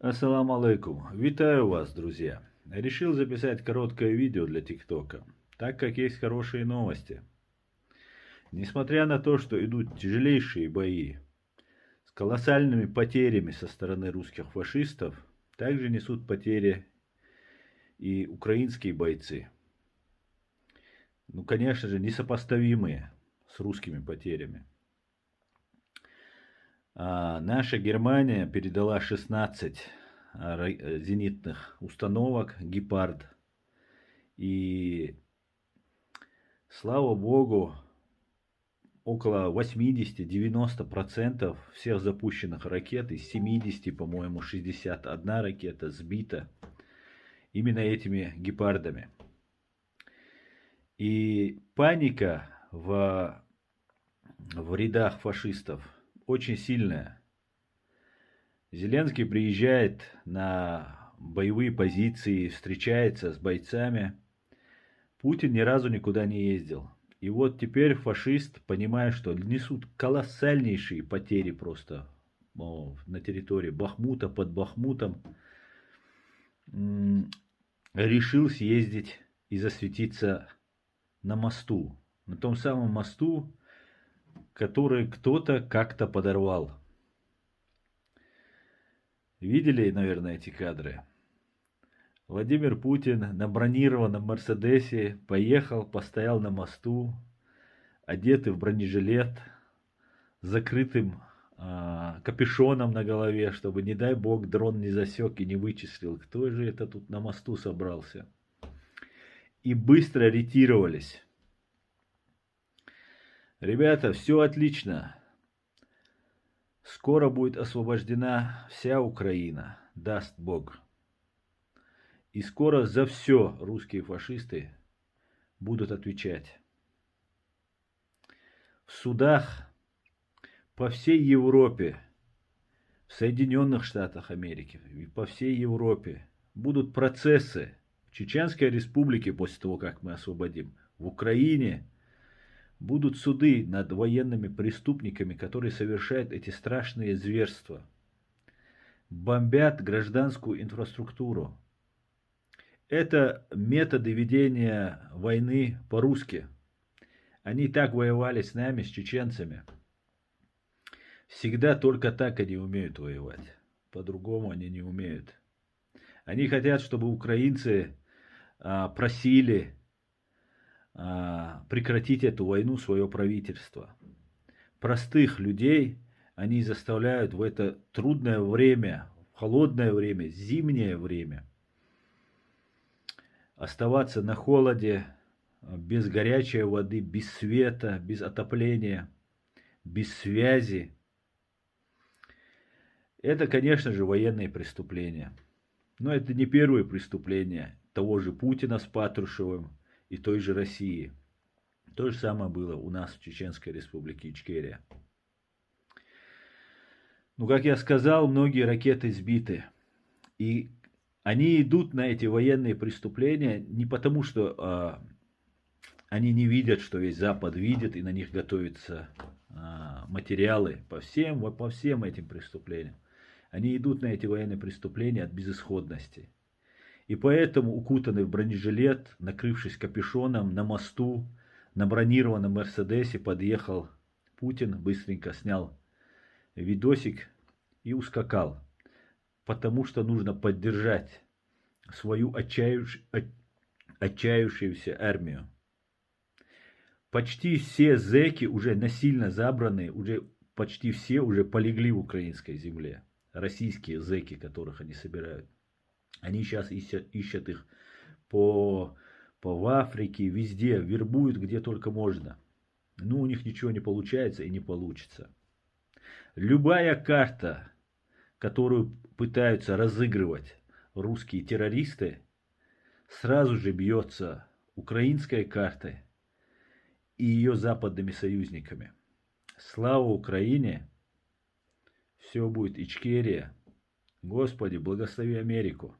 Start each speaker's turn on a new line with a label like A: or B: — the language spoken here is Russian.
A: Ассаламу алейкум. Витаю вас, друзья. Решил записать короткое видео для ТикТока, так как есть хорошие новости. Несмотря на то, что идут тяжелейшие бои с колоссальными потерями со стороны русских фашистов, также несут потери и украинские бойцы. Ну, конечно же, несопоставимые с русскими потерями. Наша Германия передала 16 зенитных установок «Гепард». И, слава богу, около 80-90% всех запущенных ракет, из 70, по-моему, 61 ракета сбита именно этими «Гепардами». И паника в рядах фашистов очень сильная. Зеленский приезжает на боевые позиции, встречается с бойцами. Путин ни разу никуда не ездил. И вот теперь фашист, понимая, что несут колоссальнейшие потери просто на территории Бахмута, под Бахмутом, решил съездить и засветиться на мосту. На том самом мосту, который кто-то как-то подорвал. Видели, наверное, эти кадры? Владимир Путин на бронированном Мерседесе поехал, постоял на мосту, одетый в бронежилет, с закрытым капюшоном на голове, чтобы, не дай бог, дрон не засек и не вычислил, кто же это тут на мосту собрался. И быстро ретировались. Ребята, все отлично. Скоро будет освобождена вся Украина, даст Бог. И скоро за все русские фашисты будут отвечать. В судах по всей Европе, в Соединенных Штатах Америки, и по всей Европе будут процессы. В Чеченской Республике, после того, как мы освободим, в Украине будут суды над военными преступниками, которые совершают эти страшные зверства. Бомбят гражданскую инфраструктуру. Это методы ведения войны по-русски. Они так воевали с нами, с чеченцами. Всегда только так они умеют воевать. По-другому они не умеют. Они хотят, чтобы украинцы просили прекратить эту войну свое правительство. Простых людей они заставляют в это трудное время, в холодное время, зимнее время оставаться на холоде, без горячей воды, без света, без отопления, без связи. Это, конечно же, военные преступления. Но это не первые преступления того же Путина с Патрушевым и той же России. То же самое было у нас в Чеченской Республике Ичкерия. Ну, как я сказал, многие ракеты сбиты. И они идут на эти военные преступления не потому, что они не видят, что весь Запад видит, и на них готовятся материалы по всем этим преступлениям. Они идут на эти военные преступления от безысходности. И поэтому, укутанный в бронежилет, накрывшись капюшоном, на мосту, на бронированном Мерседесе подъехал Путин, быстренько снял видосик и ускакал. Потому что нужно поддержать свою отчаявшуюся армию. Почти все зэки уже насильно забранные, уже почти все уже полегли в украинской земле. Российские зэки, которых они собирают. Они сейчас ищут их в Африке, везде, вербуют где только можно. Но у них ничего не получается и не получится. Любая карта, которую пытаются разыгрывать русские террористы, сразу же бьется украинской картой и ее западными союзниками. Слава Украине! Все будет Ичкерия. Господи, благослови Америку.